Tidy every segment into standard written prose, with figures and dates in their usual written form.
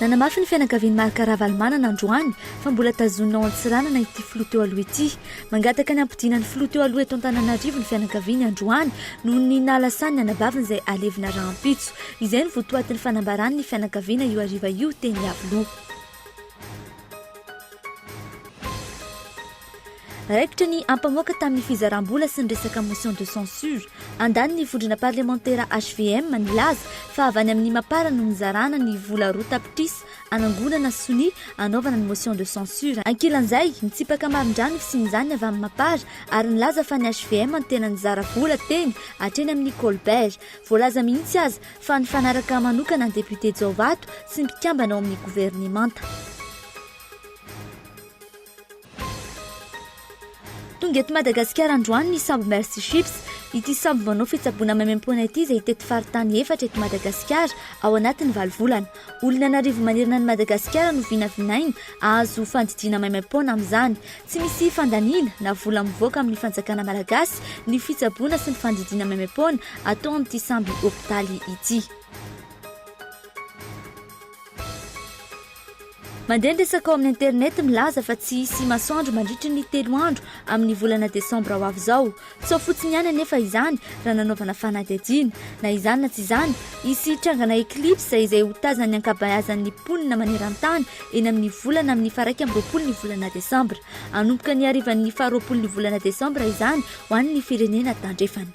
nanamafy ny fianakaviany Markaravalymanana androany fa mbola tazonina ao an-tsiranana ity filoha teo aloha ity. Mangataka ny ampidinany filoha teo aloha eto Antananarivo ny fianakaviany androany noho ny nalasany anabaviny izay alevina rahampitso. Izay ny votoatin'ny fanambarany ny fianakaviana io ariva io teny avoloha. Raikitra ny ampamoaka tamin'ny fizaram-bola sy ny resaka motion de censure. Andany ny vondrona parlementaire HVM nilaza fa avy any amin'ny mapara no nizarana ny vola roa tapitrisa anangonana soni anaovana ny motion de censure. Ankilan'izay nitsipaka marindrano fisian'izany avy amin'ny mapara ary nilaza fa ny HVM ny tena nizara vola teny hatreny amin'ny Colbert. Voalaza mihitsy aza fa ny fanaraka manokana ny député Jovato sy ny mpikambana ao amin'ny gouvernemanta. Tonga eto Madagasikara androany ny sambo Mercy Ships. Ity sambo manao fitsaboana maimaimpona ity izay tety faritany efatra eto Madagasikara ao anatin'ny 7 volana. Olona n'arivo manirina ny Madagasikara no vinavinaina ahazo fandidiana maimaimpona amin'izany. Tsy misy fandaniana na vola mivoaka amin'ny fanjakana malagasy ny fitsaboana sy ny fandidiana maimaimpona atao amin'ity sambo hôpitaly ity. Mandeha ny resaka ao amin'ny internet milaza fa tsy hisy masoandro mandritra ny 3 andro amin'ny volana desambra ho avy izao. Sao fotsiny ihany anefa izany raha nanaovana fanadihadiana. Na izany na tsy izany, hisy trangana eclipse izay ho tazana ny ankabeazan'ny mponina maneran-tany eny amin'ny volana amin'ny 1 ny volana desambra. Anomboka ny harivan'ny 20 ny volana desambra izany ho an'ny firenena tandrefana.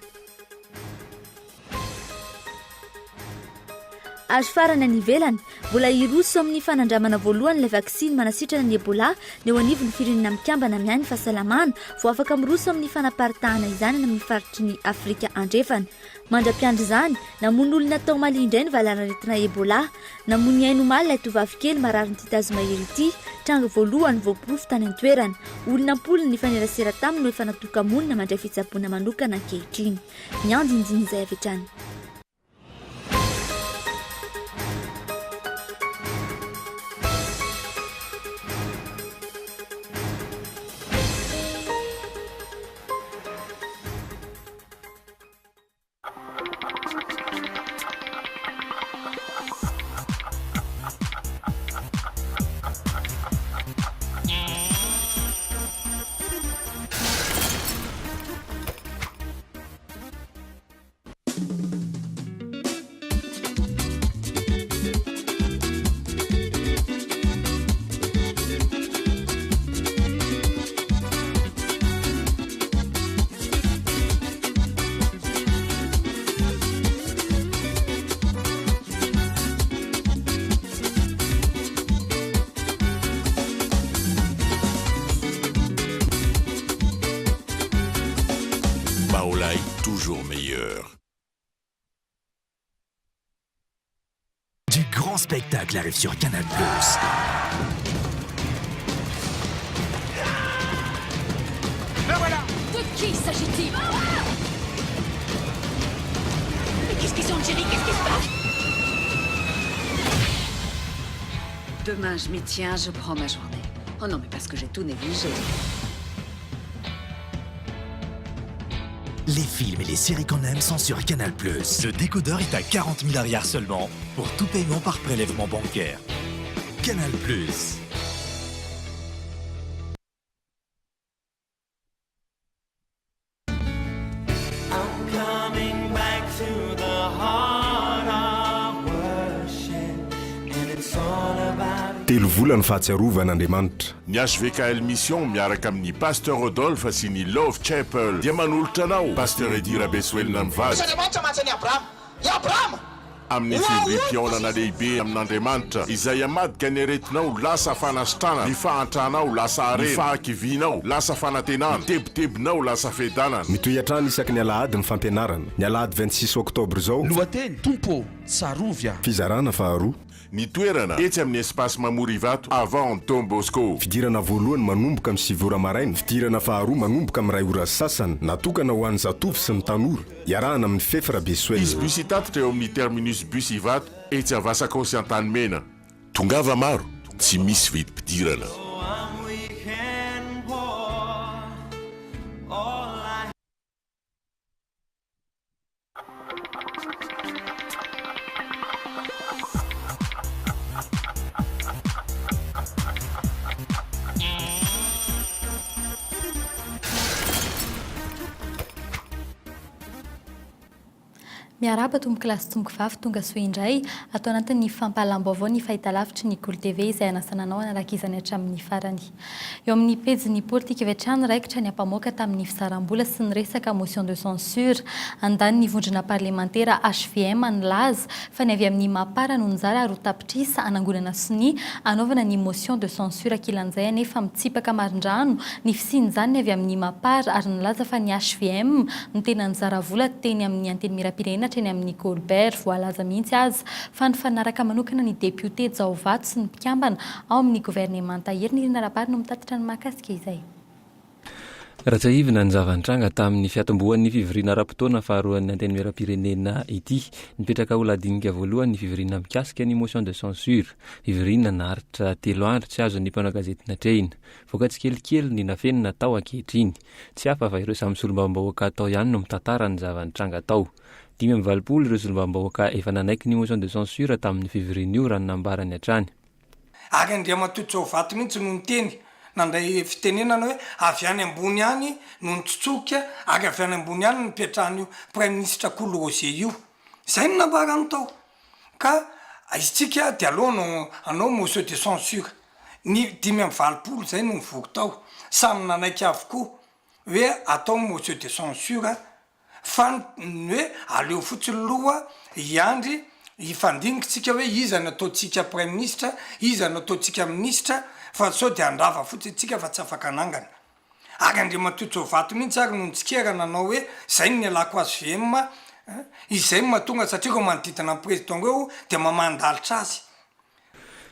Azo farana ny ivelany, mbola iroso amin'ny fanandramana voalohany ilay vaksiny manasitrana ny Ebola ny eo anivon'ny firenena mikambana mihainy fahasalamana vao afaka miroso amin'ny fanaparitahana izany amin'ny faritry ny Afrika andrefana. Mandra-piandry izany, namono olona tao Mali indray ny valanaretina Ebola, namono ny haino omaly ilay tovavy kely marary ny titazo mahery ity, tranga voalohany voaporofo tany an-toerana. Olona ampoly ny fanerasera taminy no efa natoka-monina mandray fitsaboana manokana ankehitriny. Ny andinindiny izay avy hatrany. Baolai, toujours meilleur. Du grand spectacle arrive sur Canal+. Le voilà! De qui s'agit-il? Mais qu'est-ce qu'ils ont, Jerry? Qu'est-ce qui se passe? Demain, je m'y tiens, je prends ma journée. Oh non, mais parce que j'ai tout négligé. Les films et les séries qu'on aime sont sur Canal+. Le décodeur est à 40 000 arrières seulement pour tout paiement par prélèvement bancaire. Canal+. Telo volana fahatsiarovanaandriamanitra. Ny HVKL Mission miaraka amin'ny Pasteur Rodolphe sy ny Love Chapel dia manolotra anao Pasteur Edi Rabesoelina mivady amin'ny fivoriam-piaonana lehibe amin'Andriamanitra izay amadika ny aretinao lasa fanasitrana, ny fahantrahanao lasa arena, ny fahakivinao lasa fanantenana, ny tebotebonao lasa fedanana. Mitohy-atrano isaky ny alahady ny fampianarana. Ny alahady 26 oktobra zao lohateny tompo Sarovia fizarana faharoa. Ny toerana etsy amin'ny espace Mamorivato avant Don Bosco. Fidirana voalohany manomboka amin'ny 7 ora maraina, fidirana faharoa manomboka amin'ny 2 ora sasany, natokana ho an'ny zatovo sy ny tanora. Iarahana amin'ny Fefra Besoel. Izy bus itatitra eo amin'ny terminus bus Ivato etsy Avasakosy Antanimena. Tongava maro, tsy misy vidim-pidirana. Miaraba tomboky lasy tomboky vavy tonga soa indray atao anatin'ny fampahalambo avao ny fahitalavitry ny Gol TV izay anasananao analakizany hatramin'ny farany. Eo amin'ny pejy politika vetrano raikitra ny ampamoaka tamin'ny fisaram-bola sy ny resaka motion de censure andany ny vondrona parlementaire HVM nilaza fa ny avy amin'ny mapara no nizara roa tapitrisa anangonana sy ny anaovana ny motion de censure kilan'izay anefa mitsipaka marindrano ny fisin'izany ny avy amin'ny mapara ary nilaza fa ny HVM no tena nizara vola teny amin'ny anteny miram-pirenena treny amin'ny Colbert voalaza mihitsy azy fa ny fanaraka manokana ny député Jaovato sy ny mpikambana ao amin'ny gouvernement tahiry ny Rinarapary no mitatitra ny mahakasika izay. Raha ivina ny zavantranga tamin'ny fiatombohan'ny fivoriana ara-potoana faharoan'ny anteny miram-pirenena ity nipetraka ho ladinika voalohany ny fivoriana mikasika ny motion de censure fivoriana naharitra 3 andro tsy azo ny mpanao gazety natrehina vokatsy kelikely ny nafenina tao ankehitriny tsy hafa fa ireo samy solombavambahoaka atao ihany no mitantara ny zavantranga tao 5 ireo solombavambahoaka efa nanaiky ny motion de censure tamin'ny fivoriana io raha nambarany hatrany. Ary Andriamatoto Jaovato mihitsy no niteny nandray fitenenana hoe avy any ambony any no nitsotsoka ary avy any ambony any nipetrahany io prime ministre Kolose io zay no nambarany tao ka isika dia aloha no anao motion de censure ny 5 zay no mivoky tao samy nanaiky avokoa hoe atao motion de censure fa hoe aleo fotsiny loha iandry ifandinitsika hoe iza no ataotsika prime ministre iza no ataotsika ministre fa sao dia andrava fotsiny tsika fa tsy afaka anangana ary Andriamatoto Jaovato mihitsy ary no nitsikerana anao hoe zay ny alako azy VM izay mahatonga satria ko manodidina président eo dia mamandalitra azy.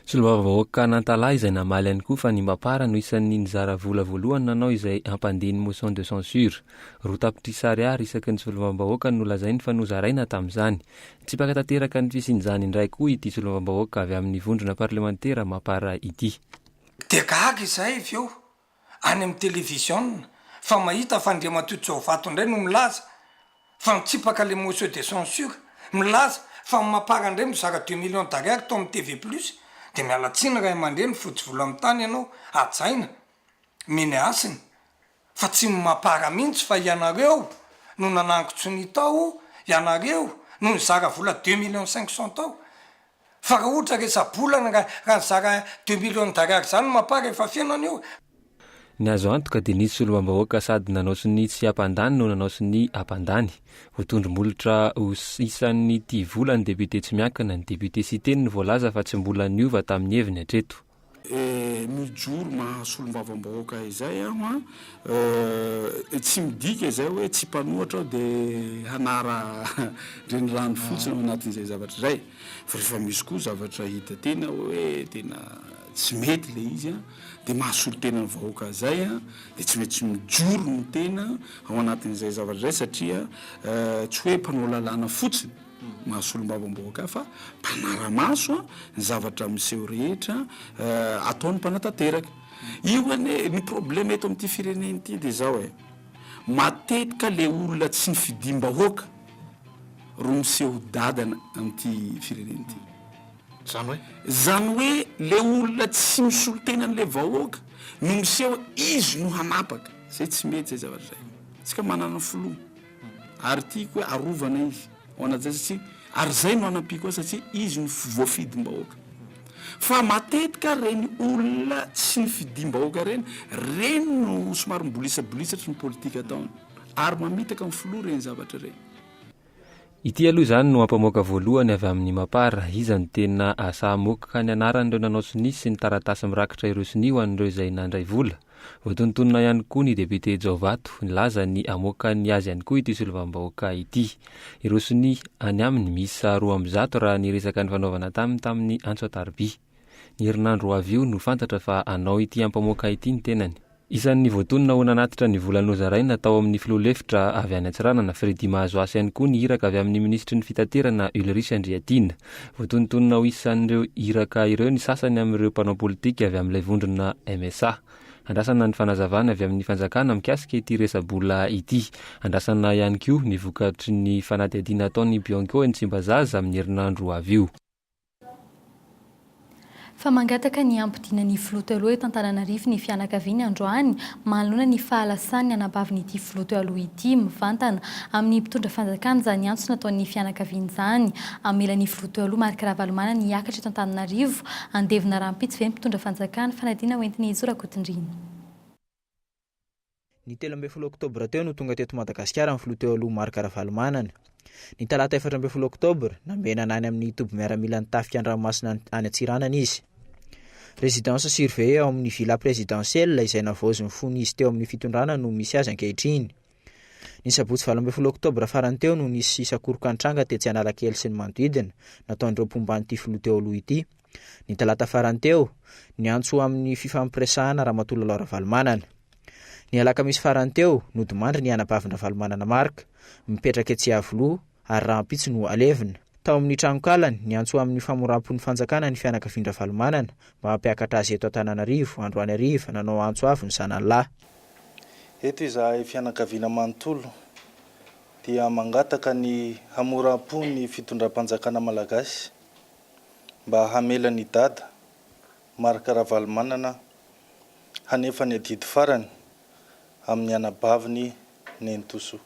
Solombavambahoaka nantalahy izay namaly ihany koa fa ny mapara no isan'ny nizara vola voalohany nanao izay ampandeny motion de censure roa tapitrisa ariary isaky ny solombavambahoaka no lazainy fa nozaraina tamin'izany tsipaka tanteraka ny fisin'izany indray koa ity solombavambahoaka avy amin'ny vondrona parlementaire mapara ity. Dia gaga izay avy eo any amin'ny télévision fa mahita fa Andriamatoto Jaovato indray no milaza fa mitsipaka le motion de censure milaza fa mapara indray mizara 2 millions d'ariary tao amin'ny TV plus dia mialatsiny raha mandreny fotsy vola amin'ny tany ianao ajaina miny asiny fa tsy mapara mihitsy fa ianareo no nanangotsony tao ianareo no nizara vola 2 millions 500 tao fa raha ohatra resa-bolana raha nizara 2 millions d'ariary zany mapara efa fiainana eo. Ny azo antoka dia nisy solombavambahoaka sady nanao sy ny tsy ampandany no nanao sy ny ampandany votondrom-bolotra isan'ny tia vola ny député tsy miankina ny député siteny ny voalaza fa tsy mbola niova tamin'ny heviny hatreto. Mijoro mahasolombavambahoaka izay tsy midika izay hoe tsy mpanohatra ao dia hanara reny rano fotsiny ao anatin'izay zavatra izay fa rehefa misy koa zavatra hita tena hoe tena tsy mety le izy dia mahasolo tena ny vahoaka izay dia tsy mety mijoro ny tena ao anatin'izay zavatra izay satria tsy hoe mpanao lalàna fotsiny mahasolombavambahoaka fa mpanara-maso ny zavatra miseho rehetra ataony mpanatanteraka io ane ny problème eto amin'ity fireneny ity dia zao matetika le olona tsy ny fidimbahoaka ro miseho dadana amin'ity fireneny ity zany hoe le olona tsy misolo tena n'le vahoaka no miseho izy no hanapaka zay tsy mety zay zavatra zay tsika manana foloa ary tiako hoe arovana izy ao anaty zay satria ary zay no anampiko ao satria izy no voafidimbahoaka fa matetika reny olona tsy ny fidimbahoaka reny no somary mibolisabilisatry ny politika ataony ary mamitaka amin'ny foloa reny zavatra reny. Ity aloha izany no ampamoaka voalohany avy amin'ny mapara izany tena asa moka ny anaran'ireo nanao sinisy sy ny taratasy mirakitra ireo sini ho an'ireo izay nandray vola voatontonona ihany koa ny député Jaovato nilaza ny amoaka ny azy ihany koa ity solombavambahoaka ity ireo sini any aminy misy 200 raha ny resaka ny fanaovana tamin'ny Antsoatarby ny herinandro avy io no fantatra fa anao ity ampamoaka ity ny tenany. Isan'ny voatonona ho nanatitra ny vola nozaraina tao amin'ny filoha-lefitra avy any Antsiranana na Fredy Mahazoasy ihany koa ny iraka avy amin'ny ministry ny fitaterana Ulrich Andriatina. Voatontonona ho isan'ireo iraka ireo ny sasany amin'ireo mpanao politika avy amin'ilay vondrona MSA. Andrasana ny fanazavana avy amin'ny fanjakana mikasika ity resa-bola ity. Andrasana ihany koa ny vokatry ny fanadihadiana ataon'ny Bionko ny Tsimbazaza amin'ny herinandro avy io. fa mangataka ny ampidina ny filoha teo aloha eto Antananarivo ny fianakaviany androany manoloana ny fahalasany anabavin'ity filoha teo aloha ity mivantana amin'ny mpitondra fanjakana izany antso nataon'ny fianakaviany izany amelan'ny filoha teo aloha Marc Ravalomanana niakatra eto Antananarivo andevina rahampitso ve mpitondra fanjakana fanadina hoentiny Izora Kotondrina. Ny 13 oktobra teo no tonga teto Madagasikara ny filoha teo aloha Marc Ravalomanana. Ny talata 14 oktobra nambena nany amin'ny toby miaramila ny tafika an-dranomasina any Antsiranana izy. Résidence surveillée ao amin'ny villa présidentielle izay navozy ny fony izy teo amin'ny fitondrana no misy azy ankehitriny. Ny sabotsy 12 oktobra farany teo no nisy sakorokan-tranga tetsy Analakely sy ny manodidina nataon'ireo mpomban'ity filoha teo aloha ity. Ny talata farany teo ny antso amin'ny fifampiresahana Ramatoa Laura Ravalomanana. Ny alakamisy farany teo no dimandry ny anabavin Ravalomanana Marc mipetraka etsy Avoloha ary rahampitso no alevina. Tao amin'ny tranonkalany ny antso amin'ny famorampon'ny fanjakana ny fianakavian Ravalomanana mba hampiakatra azy eto Antananarivo androany hariva nanao antso avy ny sanany lahy. Eto izahay fianakaviana manontolo dia mangataka ny hamorampon'ny fitondram-panjakana malagasy mba hamela ny dada Marc Ravalomanana hanefa ny adidy farany amin'ny anabaviny Nentoso.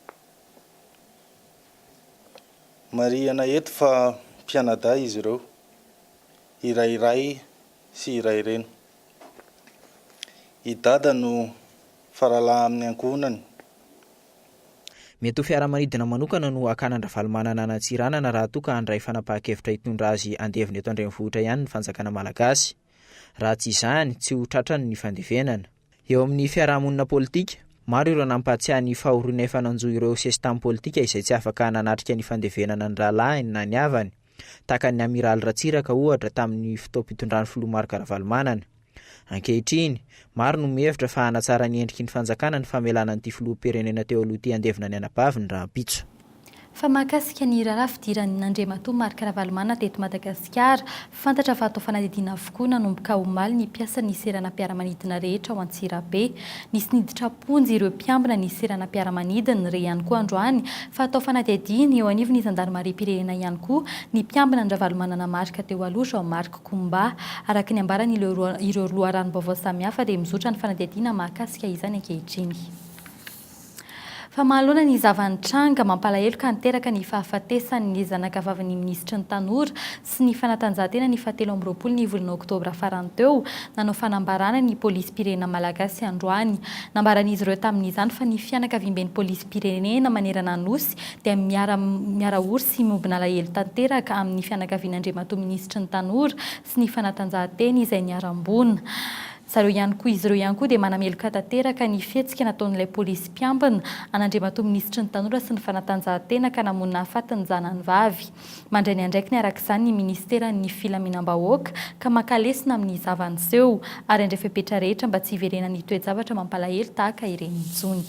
Mariana eto fa mpianadahy izy ireo, irairay sy iraireny. I dada no faralahy amin'ny ankohonany. Mety ho fiaramanidina manokana no akanan Ravalomanana any Antsiranana raha toa ka handray fanapahan-kevitra hitondra azy andevina eto andrenivohitra ihany ny fanjakana malagasy. Raha tsy izany tsy ho tratrany ny fandevenana. Eo amin'ny fiarahamonina politika, maro ireo nampatsiahy ny fahoriana efa nanjoy ireo sestam politika izay tsy afaka nanatrika ny fandevenana ny rahalahiny na ny havany, tahaka ny Amiraly Ratsiraka ohatra tamin'ny fotoam-pitondran'ny filoha Marc Ravalomanana. Ankehitriny, maro no mihevitra fa hanatsara ny endriky ny fanjakana ny famelana an'ity filoham-pirenena teo aloha ity andevina ny anabaviny rahampitso. Fa mahakasika ny raharaha fidiran'ny Nandriamatoa Marc Ravalomanana teto Madagasikara, fantatra fa atao fanadidina avokoa nanomboka omaly ny piasa ny serana mpiaramanidina rehetra ao Antsirabe. Nisy niditra ponjy ireo mpiambina ny serana mpiaramanidina re ihany koa androany fa atao fanadidina eo anivon'ny zandarmarim-pirenena ihany koa ny mpiambina ny Ravalomanana Marc teo aloha Jean-Marc Coumba. Araka ny ambarany ireo loharanom-baovao samihafa dia mizotra ny fanadidina mahakasika izany ankehitriny. Fa mahalona ny zavan-tranga mampalahelo ka niteraka ny fahafatesan'ny zanakavavin'ny ministra ny tanora sy ny fanatanjahantena ny 17 ny volana oktobra farany teo nanao fanambarana ny polisy pirenena malagasy androany. Nambaran'izy ireo tamin'izany fa ny fianakaviam-ben'ny polisy pirenena manerana nosy dia miara ory sy mombina lahelo tanteraka amin'ny fianakavian'Andriamatoa ministra ny tanora sy ny fanatanjahantena izay niarambona. Izy ireo ihany koa dia manameloka tanteraka ny fihetsika nataon'ilay polisy mpiambina an'Andriamatoa ministra ny tanora sy ny fanatanjahantena ka namonina hafatiny zanany vavy. Mandray ny andraikiny arak'izany ny ministeran'ny filaminam-bahoaka ka makalesina amin'ny zavaniseho ary andray fepetra rehetra mba tsy hiverenany toe-javatra mampalahelo tahaka ireny intsony.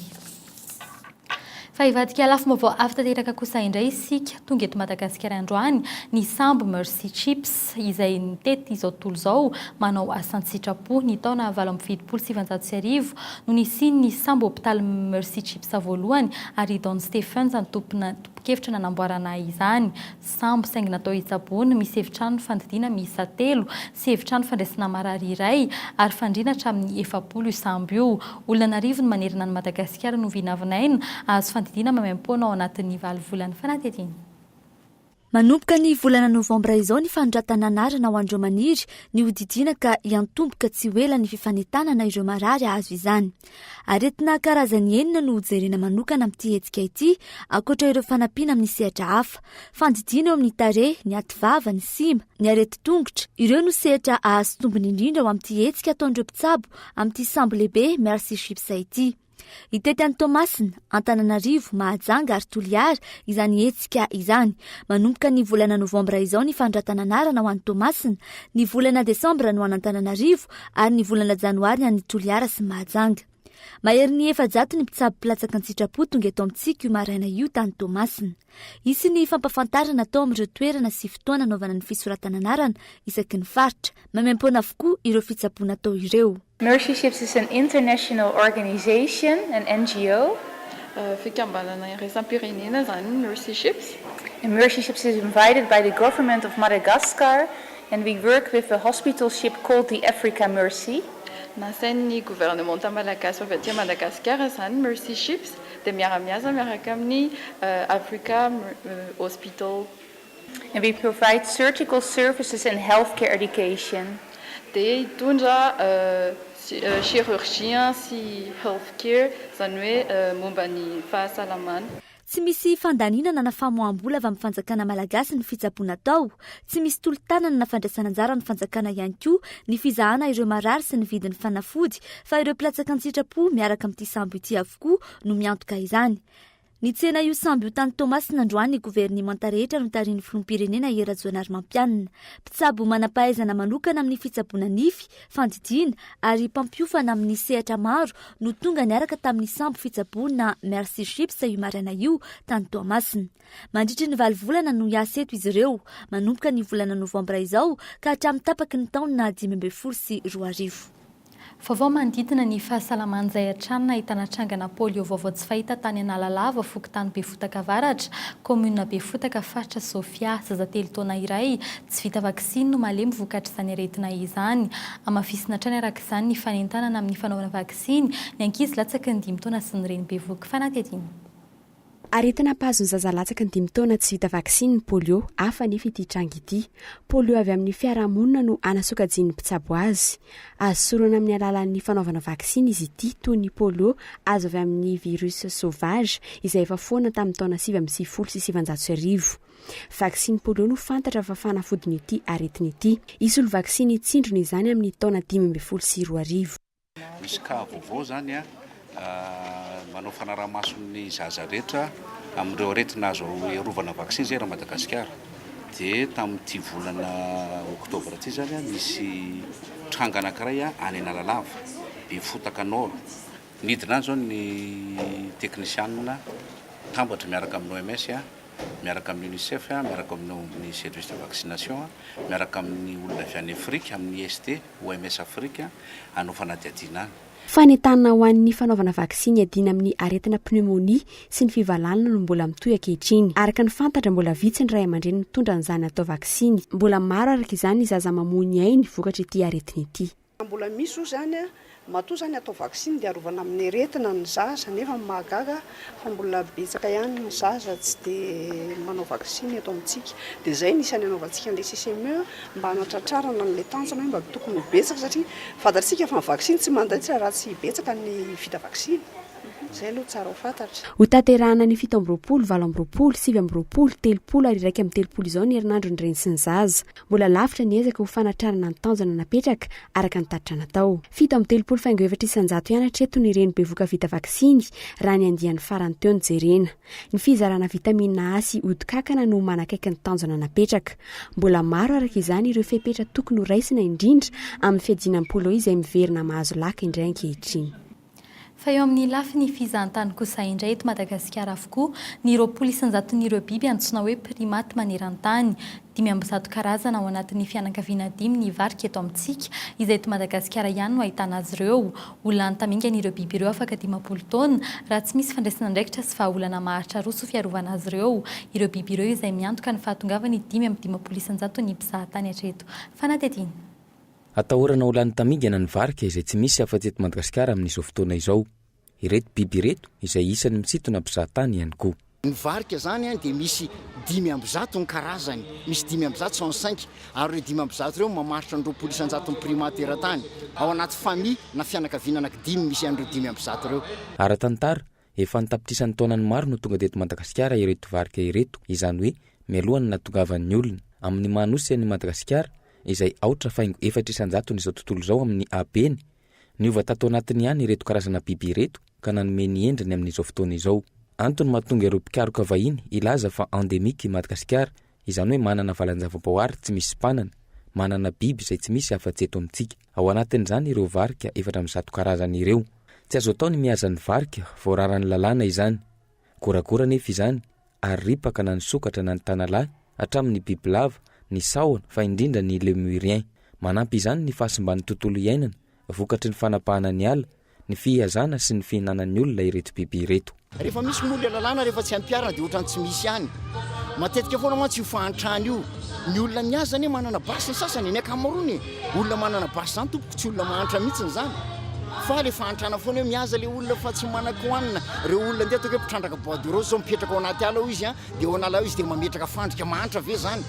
Fa ivadika lafim-baovao avy tanteraka kosa indray isika tonga eto Madagasikara androany ny sambo Mercy Chips izay nitety izao tontolo izao manao asan-tsitrapo ny taona 770 no nisiny ny sambo hôpitaly Mercy Chips voalohany ary Don Stephens ny tompo-kevitra nanamboarana izany. Sambo saingy natao hitsaboana misy efitrano fandidiana miisa 3 sy efitrano fandraisana marary iray ary fandriana hatramin'ny 70 sambo io. Olona arivo ny manerana ny Madagasikara no vinavinaina azo fandidina mamempoana ao anatin'ny 7 volana fanadidina. Manomboka ny volana novambra izao ny fanondratana anarana ho andreo maniry ny hodidina ka iantomboka tsy ho ela ny fifanentanana ireo marary azo izany. Aretina karazany enina no jerena manokana amin'ity hetsika ity ankoatra ireo fanampiana amin'ny sehatra hafa. Fandidina eo amin'ny tarehy, ny ativava, ny sima, ny areti-tongotra. Ireo no sehatra ahazo tombony indrindra ao amin'ity hetsika ataon'ireo mpitsabo amin'ity sambo lehibe Mercy Chips ity. Itety any Tomasina, Antananarivo, Mahajanga ary Toliara izany hetsika izany. Manomboka ny volana novambra izao ny fanondratana anarana ho an'ny Tomasina, ny volana desambra no an'ny Antananarivo ary ny volana janoary an'ny Toliara sy Mahajanga. Mahery ny 700 ny mpitsabo pilatsaka an-tsitrapo tonga eto amintsika io maraina io tany Tomasina. Isy ny fampafantarana atao amin'ireo toerana sy fotoana anaovana ny fisoratana anarana isaky ny faritra. Mamempoana avokoa ireo fitsaboana atao ireo. Mercy Chips is an international organization, an NGO. Fikambanana iraisam-pirenena zany Mercy Chips. And Mercy Chips is invited by the government of Madagascar and we work with a hospital ship called the Africa Mercy. Nasain'ny gouvernement malagasy avy aty Madagasikara zany Mercy Ships dia miara-miasa miaraka amin'ny Africa Hospital. And we provide surgical services and healthcare education. Dia hitondra chirurgien sy healthcare zany hoe momba ny fahasalamana. Tsy misy fandaninana na famoam-bola avy amin'ny fanjakana malagasy ny fitsaboana tao, tsy misy tolo-tanana na fandraisana anjara ny fanjakana ihany koa ny fizahana ireo marary sy ny vidin'ny fanafody, fa ireo mpilatsaka an-tsitrapo miaraka amin'ity sambo ity avokoa no miantoka izany. Ny tsena io sambo io tany Tomasina androany ny governemanta rehetra no tarian'ny filoham-pirenena Rajoelina Mampianina. Mpitsabo manam-pahaizana manokana amin'ny fitsaboana nify, fandidiana ary mpampiofana amin'ny sehatra maro no tonga niaraka tamin'ny sambo fitsaboana Mercy Ships io maraina io tany Tomasina. Mandritry ny 7 volana no hiasa eto izy ireo, manomboka ny volana Novambra izao ka hatramin'ny tapaky ny taona 2024. Vaovao manodidina ny fahasalaman'izay an-tranona ahitana trangana polio vaovao tsy fahita tany Analalava, Fokotany Befotaka Avaratra, Komuna Befotaka Faritra Sofia, zaza 3 taona iray tsy vita vaksiny no malemy vokatra izany aretina izany. Amafisina trany araka izany ny fanentanana amin'ny fanaovana vaksiny ny ankizy latsaka ny 5 taona sy ny reny bevoka fanatedina. Aretina pazony zaza latsaka ny 5 taona tsy vita vaksiny ny polio, hafa nefa ity tranga ity. Polio avy amin'ny fiarahamonina no anasokajin'ny mpitsabo azy. Azo sorona amin'ny alalan'ny fanaovana vaksiny izy ity, toy ny polio azo avy amin'ny virus sauvage izay efa foana tamin'ny taona 1970 sy 1990. Vaksiny polio no fantatra fa fanafodiny ity aretina ity. Isolo vaksiny tsindrona izany amin'ny taona 2012. Misy ka vaovao zany manao fanaraha-mason'ny zaza rehetra amin'ireo aretina azo iarovana vaksiny zay raha Madagasikara. Dia tamin'ity volana oktobra ity zany misy tranga anankiray any Analalava, Befotaka Nord. Nidina any zao ny teknisianina tambatra miaraka amin'ny OMS, miaraka amin'ny UNICEF, miaraka amin'ny service de vaccination, miaraka amin'ny olona avy any Afrika, amin'ny IST, OMS Afrika, hanao fanadihadiana any. Fanentanana ho an'ny fanaovana vaksiny adina amin'ny aretina pneumonia sy ny fivalanana no mbola mitoy ankehitriny. Araka ny fantatra mbola vitsy ny ray aman-dreny mitondra an'izany atao vaksiny. Mbola maro araka izany ny zaza mamony ainy vokatra ity aretina ity. Mbola misy zany matoa zany atao vaksiny dia arovana amin'ny aretina ny zaza nefa mahagaga fa mbola betsaka ihany ny zaza tsy dia manao vaksiny eto amintsika. Dia izay nisany anaovantsika an'ilay CCME mba hanatratrarana n'ilay tanjona mba tokony ho betsaka satria fantatsika fa ny vaksiny tsy mandaitra raha tsy betsaka ny vita vaksiny. Zay aloha tsara ho fantatra. Ho tanterahana ny 7 amby 20, 8 amby 20, 7 amby 20, 30 ary 1 amby 30 izao ny herinandro ny reny sy ny zaza. Mbola lavitra ny ezaka ho fanatrarana ny tanjona napetraka araka ny tatitra natao. 7 amby 30 faingo 700 ihany hatreto ny reny bevoka vita vaksiny raha ny andian'ny farany teo ny jerena. Ny fizarana vitamina A sy odikakana no manakaiky ny tanjona napetraka. Mbola maro araka izany ireo fepetra tokony ho raisina indrindra amin'ny fiadinan'ny polio izay miverina mahazo laka indray ankehitriny. Fa eo amin'ny lafiny fizahantany kosa indray eto Madagasikara avokoa ny 20,000 biby antsoina hoe primaty maneran-tany. 500 karazana ao anatin'ny fianakaviana 5 ny varika eto amintsika izay eto Madagasikara ihany no ahitana azy ireo. Olana tamingana ireo biby ireo afaka 50 taona raha tsy misy fandraisana andraikitra sy fahaolana maharitra roso fiarovana azy ireo. Ireo biby ireo izay miantoka ny fahatongavany 5 amby 50,000 ny mpizahatany hatreto. Fanatedina. Atahorana ho lany tamingana ny varika izay tsy misy afa-tsy eto Madagasikara amin'izao fotoana izao. Ireto biby ireto izay isany misintona mpizahatany ihany koa. Ny varika zany dia misy 500 ny karazany, misy 565 ary 500 ireo mamaritra ny 20,000 ny primaty eran-tany. Ao anaty famille na fianakaviana anaky 5 misy an'ireo 500 ireo. Ara-tantara efa nitapitrisany taonany maro no tonga teto Madagasikara ireto varika ireto, izany hoe mialohany natongavan'ny olona amin'ny manosy an'i Madagasikara izay aotra faingo 400 n'izao tontolo izao amin'ny abeny. Niova tato anatiny ihany ireto karazana biby ireto ka nanome ny endriny amin'izao fotoana izao. Antony mahatonga ireo mpikaroka vahiny ilaza fa endemika i Madagasikara, izany hoe manana valan-javaboary tsy misy mpanana, manana biby izay tsy misy afa-tsy eto amintsika. Ao anatin'izany ireo varika 400 karazana ireo. Tsy azo atao ny mihaza ny varika, voararany lalàna izany. Korakora nefa izany, ary ripaka na ny sokatra na ny tanalahy, hatramin'ny bibilava, ny sahona fa indrindra ny lemurien. Manampy izany ny fahasimban'ny tontolo iainana, vokatry ny fanapahana ny ala, ny fihazana sy ny fihinanan'ny olona ireto biby ireto. Rehefa misy moly lalàna rehefa tsy ampiarana dia ohatrany tsy misy ihany. Matetika foana mantsy io fahantrany io. ny olona miazy zany manana basy ny sasany ny akamarony olona manana basy zany tompoko tsy olona mahantra mihitsiny zany fa le fahantrana foana hoe miaza le olona fa tsy manan-kohanina reo olona ndeha atao hoe mpitrandraka bois-de-rose zao mipetraka ao anaty ala ao izy a dia ao anala ao izy dia mametraka fandrika mahantra ve zany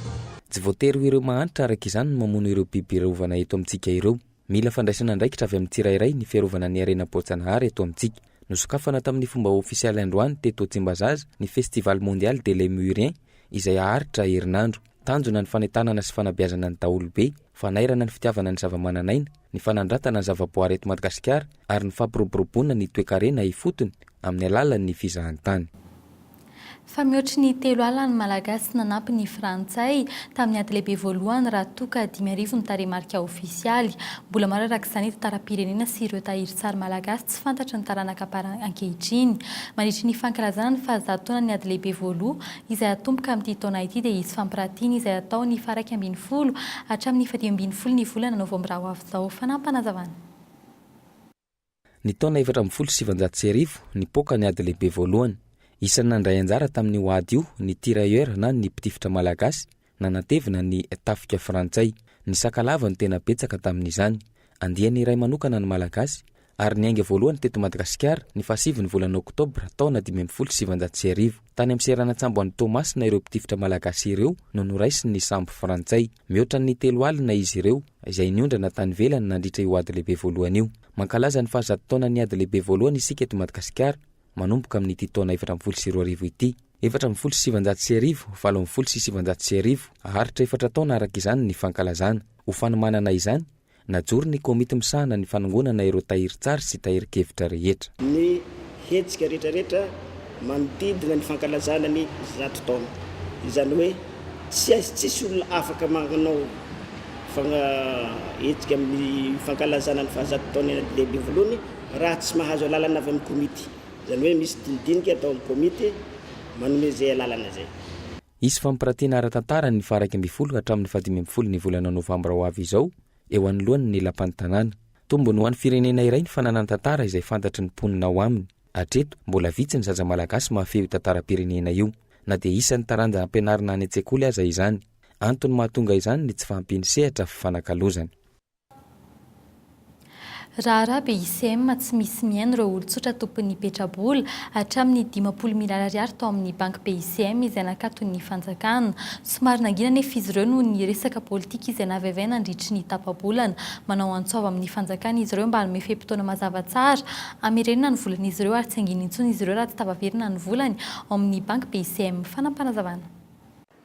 tsy voatery ho ireo mahanitra araka izany no mamono ireo biby rovana eto amintsika ireo mila fandraisana ndraikitra avy amin'ny tsirairay ny fiarovana ny arena-poatsanahary eto amintsika nosokafana tamin'ny fomba ofisialy androany teto Tsimbazaza ny festival mondial de Lémurien izay aharitra herinandro tanjona ny fanentanana sy fanabeazana ny daholobe fanairana ny fitiavana ny zavamananaina ny fanandratana ny zavaboary eto Madagasikara ary ny fampiroboroboana ny toe-karena ifotony amin'ny alalan'ny fizahantany. Fa mihoatry ny 3 alina ny malagasy nanampy ny frantsay tamin'ny ady lehibe voalohany raha toka 5,000 ny taremarika ofisialy mbola maro araka izany tantara-pirenena sy ireo tahirin-tsary malagasy tsy fantatry ny taranaka ankehitriny mandritra ny fankalazana ny fahazatoana ny ady lehibe voaloha izay atomboka amin'ity taona ity dia izy fampiratiana izay atao ny 20 hatramin'ny 10 ny volana novambra ho avy izao fanampanazavana. Ny taona 1709 ny poka ny ady lehibe voalohany isan'ny nandray anjara tamin'ny hoady io ny tirailleur na ny mpitifitra malagasy nanatevina ny tafika frantsay ny sakalava ny tena betsaka tamin'izany andiany iray manokana ny malagasy ary ny ainga voalohany teto Madagasikara ny 7 ny volana oktobra taona 1709 tany amin'ny seranatsambo an'ny Thomas na ireo mpitifitra malagasy ireo no noraisiny ny sambo frantsay mihoatra ny 3 alina izy ireo izay niondrana tany velany nandritra io ady lehibe voalohany io mankalaza ny 700 taona ny ady lehibe voalohany isika eto Madagasikara manomboka amin'ny ity taona 1700 ity 1709 1709 aharitra 4 taona araka izany ny fankalazana ho fanomanana izany najoro ny komity misahana ny fanangonana ireo tahirin-tsary sy tahiri-kevitra rehetra ny hetsika rehetrarehetra manodidina ny fankalazana ny 100 taona izany hoe tsisy olona afaka manao hetsika amin'ny fankalazana ny 100 taona lehibe voalohany raha tsy mahazo alalana avy amin'ny komity zany hoe misy dinidinika atao amin'ny komity manome zay alalana zay. Isy fampiratiana ara-tantara ny 12 hatramin'ny 15 ny volana novambra ho avy izao eo anoloany ny lapan'ny tanàna tombony ho an'ny firenena iray ny fananana tantara izay fantatry ny mponina ao aminy hatreto mbola vitsy ny zaza malagasy mahafehy tantara-pirenena io na dia isan'ny taranja ampianarina any an-tsekoly aza izany antony mahatonga izany ny tsy fahampiany sehatra fanakalozany. Raha arabe ICM tsy misy mihaino ireo olon-tsotra tompon'ny petrabola hatramin'ny 50,000 ariary tao amin'ny banky BICM izay nakatony ny fanjakana somary nangina nefa izy ireo noho ny resaka politika izay navavay nandritry ny tapabolana manao antsova amin'ny fanjakana izy ireo mba hanome fe-potoana mazava tsara hamerenana ny volan'izy ireo ary tsy angina intsony izy ireo raha tsy tavaverina ny volany ao amin'ny banky BICM fanampanazavana.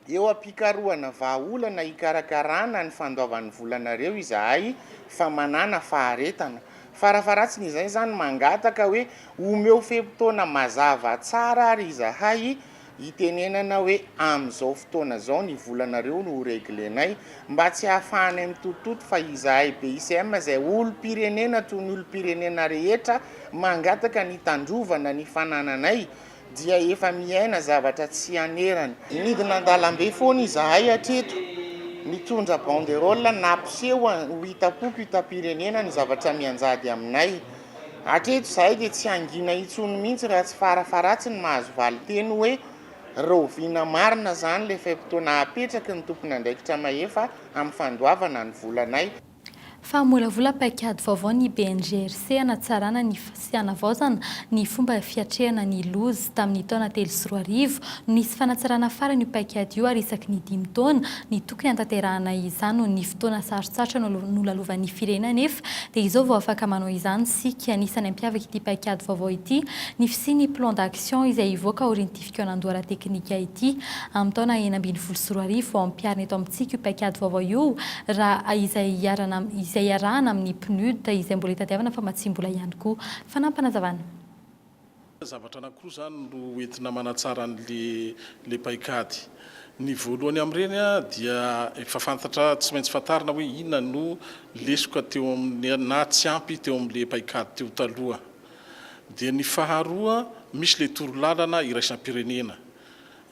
Eo ampikaroana vahaolana hikarakarana ny fandoavan'ny volanareo izahay fa manana faharetana farafaratsiny izay zany mangataka hoe omeo fe-potoana mazava tsara ary izahay hitenenana hoe amin'izao fotoana zao ny volanareo no reglenay mba tsy hahafahanay mitototo fa izahay BICM izay olo-pirenena toy ny olo-pirenena rehetra mangataka ny tandrovana ny fanananay dia efa miaina zavatra tsy anerany nidina andalambe foana izahay hatreto mitondra banderole nampiseho ho hitapoko hitam-pirenena ny zavatra mianjady aminay hatreto izahay dia tsy angina intsony mihitsy raha tsy farafaratsy ny mahazo valiteny hoe roviana marina zany le fe-potoana apetraky ny tompony andraikitra mahefa amin'ny fandoavana ny volanay. Fa molavola paikady vaovao ny BNGRC hanatsarana ny sy hanavaozana ny fomba fiatrehana ny lozy tamin'ny taona 2010 no nisy fanatsarana farany io paikady io ary isaky ny 5 taona ny tokony hantanterahana izany no ny fotoana sarotsarotra nolalovan'ny firenena nefa dia izao vao afaka manao izany sika anisany ampiavaka ity paikady vaovao ity ny fisiany plan d'action izay ivoaka orientifika anandoara teknika ity amin'ny taona 2014 vao ampiarina eto amintsika io paikady vaovao io raha izay iarahana amin'ny PNUD izay mbola hitadiavana fa matsimbola ihany koa fanampanazavana. Zavatra anankiroa zany no entina manatsara le paikady. Ny voalohany amin'ireny dia efa fantatra tsy maintsy fantarina hoe inona no lesoka teo amin'ny na tsy ampy teo amin'le paikady teo taloha. Dia ny faharoa misy le torolalana iraisam-pirenena.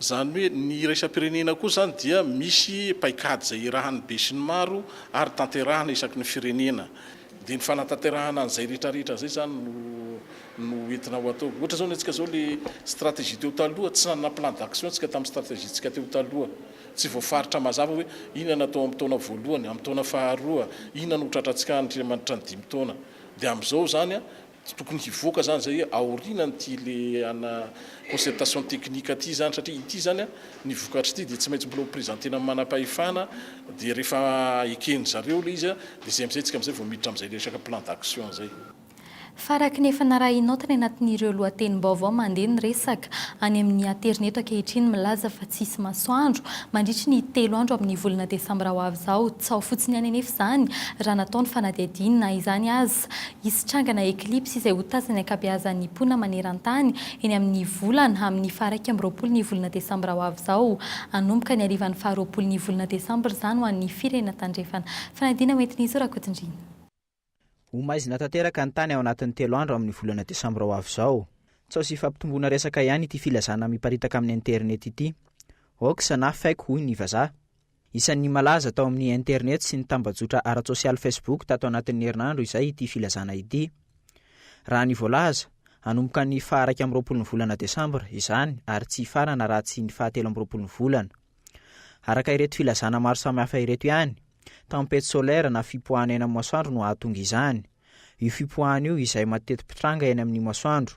Zany hoe ny iraisam-pirenena koa zany dia misy paikady izay irahany be sy ny maro ary tanterahana isaky ny firenena. Dia ny fanatanterahana an'izay rehetrarehetra zay zany no entina ho atao. Ohatra zao ny antsika zao le stratégie teo taloha tsy nanana plan d'action antsika tamin'ny stratégie tsika teo taloha. tsy voafaritra mazava hoe inona natao amin'ny taona voalohany amin'ny taona faharoa inona no tratratsika Andriamanitra ny 5 taona dia amin'izao zany a tokony hivoaka zany zay aoriana ty le ana concertation technique ty zany satria ity zany a ny vokatra ity dia tsy maintsy mbola prezantena manam-pahefana dia rehefa ekeny zareo le izy a dia zay amizay tsika amizay vao miditra amizay resaka plan d'action zay. Faraky nefa narahinotana anatin'ireo lohatenim-baovao mandeha ny resaka any amin'ny internet ankehitriny milaza fa tsisy masoandro mandritry ny 3 andro amin'ny volana desambra ho avy zao tsy ao fotsiny any anefa zany raha nataony fanadihadinina izany azy isy trangana eclipse izay ho tazany ankabeazan'ny pona maneran-tany eny amin'ny volana amin'ny faraky amby 20 ny volana desambra ho avy zao anomboka ny arivan'ny 20 ny volana desambra zany ho an'ny firenena tandrefana fanadina hoentin'izy rakotindrina. Homaizina tanteraka ny tany ao anatin'ny 3 andro amin'ny volana desambra ho avy zao. Tsao sy fampitombona resaka ihany ity filazana miparitaka amin'ny internet ity. Oxa na fake hoy ny vazaha. Isan'ny malaza tao amin'ny internet sy ny tambajotra ara-tsosialy Facebook tato anatin'ny herinandro izay ity filazana ity. Raha ny voalaza, anomboka ny faharaky amin'ny 20 volana desambra izany ary tsy farana raha tsy ny 17 volana. Araka ireto filazana maro samihafa ireto ihany. Tempête solaire na fipoahana eny amin'ny masoandro no ahatonga izany. Io fipoahana io izay matety pitranga eny amin'ny masoandro.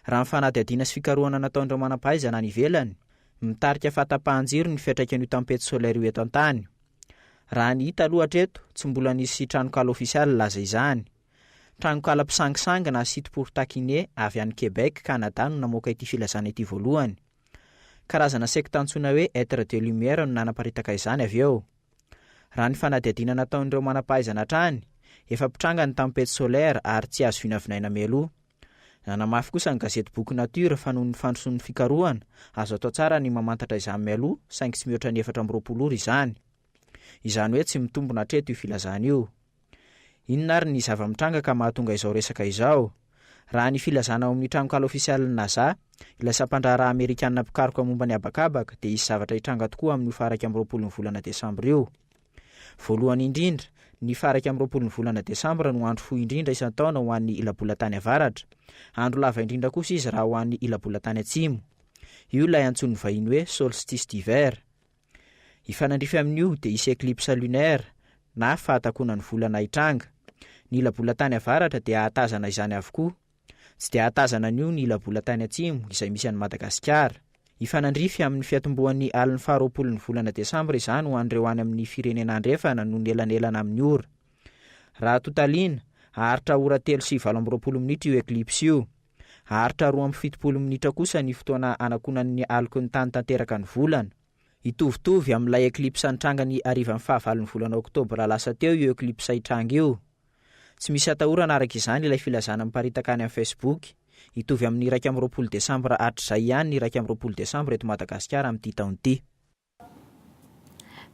Raha ny fanadihadiana sy fikarohana nataondreo manam-pahaizana any ivelany, mitarika fahatapahan-jiro ny fiantraikan'io tempête solaire io eto an-tany. Raha ny hita aloha hatreto, tsy mbola nisy tranokala ofisialy laza izany. Tranokala mpisangisangana site pour taquiner avy any Québec, Canada no namoaka ity filazana ity voalohany. Karazana sekta antsoina hoe être de lumière no nanaparitaka izany avy eo. Raha ny fanadihadiana nataon'ireo manam-pahaizana hatrany, efa pitranga ny tempête solaire ary tsy azo vinavinaina meloa. Nanamafy kosa ny gazety Boky Nature fa noho ny fandrosoan'ny fikarohana, azo atao tsara ny mamantatra izany meloa, saingy tsy mihoatra ny 420 ora izany. Izany hoe tsy mitombona hatreto io filazana io. Inona ary ny zava-mitranga ka mahatonga izao resaka izao? Raha ny filazana ao amin'ny tranokala ofisialy NASA, ilay sampandraharaha Amerikanina mpikaroka momba ny abakabaka dia isy zavatra hitranga tokoa amin'ny faraky amin'ny 20 volana desambra io. Voalohany indrindra, ny faraky amin'ny 20 volana desambra no andro fohy indrindra isan-taona ho an'ny ilabolatany avaratra. Andro lava indrindra kosa izy raha ho an'ny ilabolatany atsimo. Io ilay antsoiny vahiny hoe solstice d'hiver. Ifanandrify amin'io dia isy eclipse lunaire na fahatakonan'ny volana hitranga. Ny ilabolatany avaratra dia ahatazana izany avokoa. Tsy dia ahatazana an'io ny ilabolatany atsimo izay misy any Madagasikara. Ifanandrify amin'ny fiatombohan'ny aliny 20 ny volana desambra izany ho an'ireo any amin'ny firenena andrefana no nelanelana amin'ny ora. Raha totaliana, aharitra ora 3 sy 20 minitra io eclipse io. Aharitra 2 minitra kosa ny fotoana anakonan'ny aliko ny tany tanteraka ny volana. Itovitovy amin'ilay eclipse nitranga ny arivan'ny 9 ny volana oktobra lasa teo io eclipse hitranga io. Tsy misy atahorana araka izany ilay filazana miparitaka any amin'ny Facebook. Itovy amin'ny 20 desambra hatr'izay ihany ny 20 desambra eto Madagasikara amin'ity taona ity.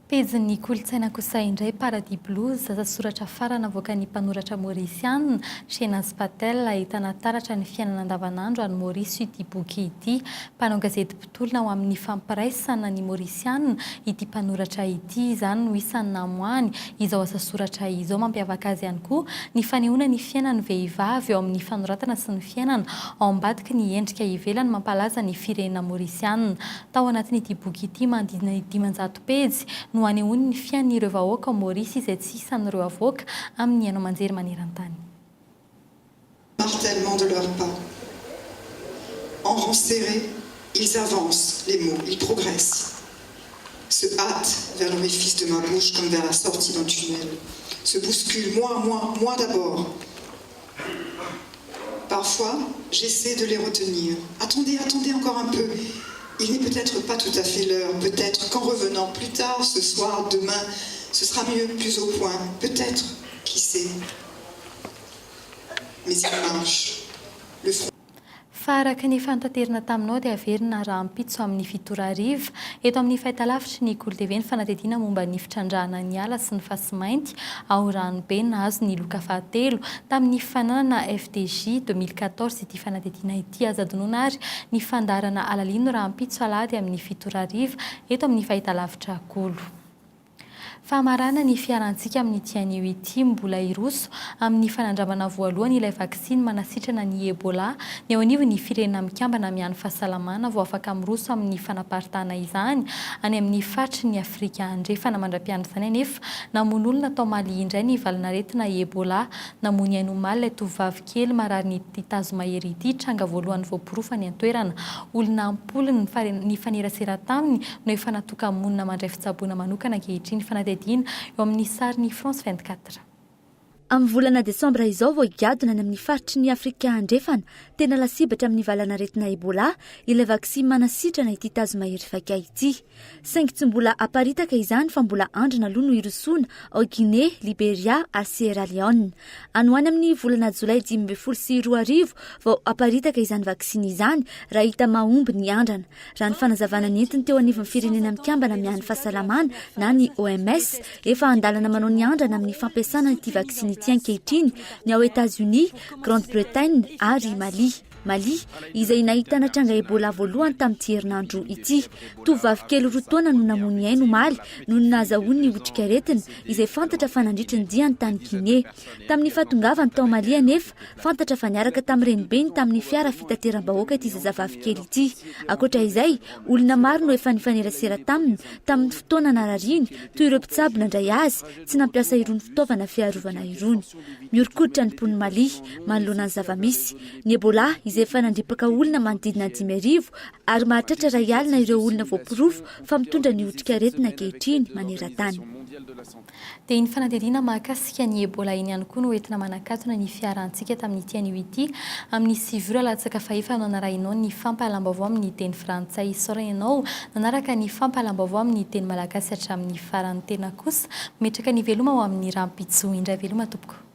Pejin'ny kolontsaina kosa indray Paradis Blues zaza soratra farana avoaka ny mpanoratra maorisianina Shehnaz Patel ahitana taratra ny fiainana andavanandro any Maurice ity boky ity. Mpanao gazety mpitolona ho amin'ny fampiraisana ny maorisianina ity mpanoratra ity izany no isany namoany izao asa soratra izao. Mampiavaka azy ihany koa ny fanehoana ny fiainan'ny vehivavy eo amin'ny fanoratana sy ny fiainana ao ambadiky ny endrika ivelany mampalaza ny firenena maorisianina. Tao anatin'ity boky ity manodidina ny 500 pejy no anehoany ny fiainan'ireo vahoaka ao Maurice izay tsy isan'ireo avoaka amin'ny anao manjery maneran-tany. Martèlement de leurs pas. En rang serré, ils avancent les mots, ils progressent. Se hâtent vers l'orifice de ma bouche comme vers la sortie d'un tunnel. Se bousculent, moi d'abord. Parfois, j'essaie de les retenir. Attendez encore un peu. Il n'est peut-être pas tout à fait l'heure. Peut-être qu'en revenant plus tard, ce soir, demain, ce sera mieux, plus au point. Peut-être, qui sait. Mais il marche. Le front. Faraka ny fantaterina taminao dia averina raha ampitso amin'ny fitorariva eto amin'ny fahitalavitry ny Kolo TV ny fanadihadiana momba ny fitrandrahana ny ala sy ny fasimainty ao Ranobe nahazo ny loka fahatelo tamin'ny fananana FDJ 2014 ity fanadihadiana ity azadinoana ary ny fandarana alalino raha ampitso alady amin'ny fitorariva eto amin'ny fahitalavitra Kolo. Famarana ny fiarantsika amin'ny tianio ity mbola iroso amin'ny fanandramana voalohany ilay vaksiny manasitrana ny Ebola ny ao anivo ny firenena mikambana miany fahasalamana vao afaka miroso amin'ny fanaparitana izany any amin'ny faritry ny Afrika andrefana mandra-pianatra izany anefa namono olona tao Mali indray ny valinaretina Ebola namony ainomaly ilay tovovavy kely marary ny titazo mahery ity tranga voalohany voapirofany ny antoerana olona ampolo ny fanerasera taminy no efa natoka monina mandray fitsaboana manokana ankehitriny fanadidina eo amin'ny sarin'ny France 24. Amin'ny volana Desambra izao vao higadona any amin'ny faritry ny Afrika andrefana tena lasibatra amin'ny valanaretina Ebola ilay vaksiny manasitrana ity tazo mahery vaika ity. Saingy tsy mbola aparitaka izany fa mbola andrina aloha no irosoana ao Guinée, Liberia ary Sierra Leone. Anoany amin'ny volana Jolay 2024 vao aparitaka izany vaksiny izany raha hita mahomby ny andrana. Raha ny fanazavana ny entiny teo anivon'ny firenena mikambana miany fahasalamana na ny OMS efa andalana manao ny andrana amin'ny fampiasana ity vaksiny ankehitriny ny ao États-Unis, Grande-Bretagne ary Mali izay nahitana tranga Ebola voalohany tamin'ity herinandro ity. Tovovavy kely 2 taona no namony aino maly no nahazahoany ny otrikaretina izay fantatra fa nandritra ny diany tany Guinée. Tamin'ny fahatongavany tao Mali anefa fantatra fa niaraka tamin'ny renibeny tamin'ny fiara fitateram-bahoaka ity zazavavy kely ity. Akoatra izay, olona maro no efa nifanerasera tamin'ny fotoana narariny toy ireo mpitsabo nandray azy tsy nampiasa irony fitaovana fiarovana irony. Miorikoditra ny mpon'ny Mali manoloana ny zavamisy. Ny Ebola izay efa nandripaka olona manodidina 5,000 ary mahatratra ray alina ireo olona voapirofo fa mitondra ny otrikaretina ankehitriny maneran-tany. Dia ny fanadihadiana mahakasika ny Ebola iny ihany koa no entina manakatona ny fiarantsika tamin'ny tianio ity amin'ny 7 latsaka fahefa no narahinao ny fampahalam-baovao amin'ny teny frantsay saorana ianao nanaraka ny fampahalam-baovao amin'ny teny malagasy hatramin'ny farany tena kosa metraka ny veloma ho amin'ny rampitso indray veloma tompoko.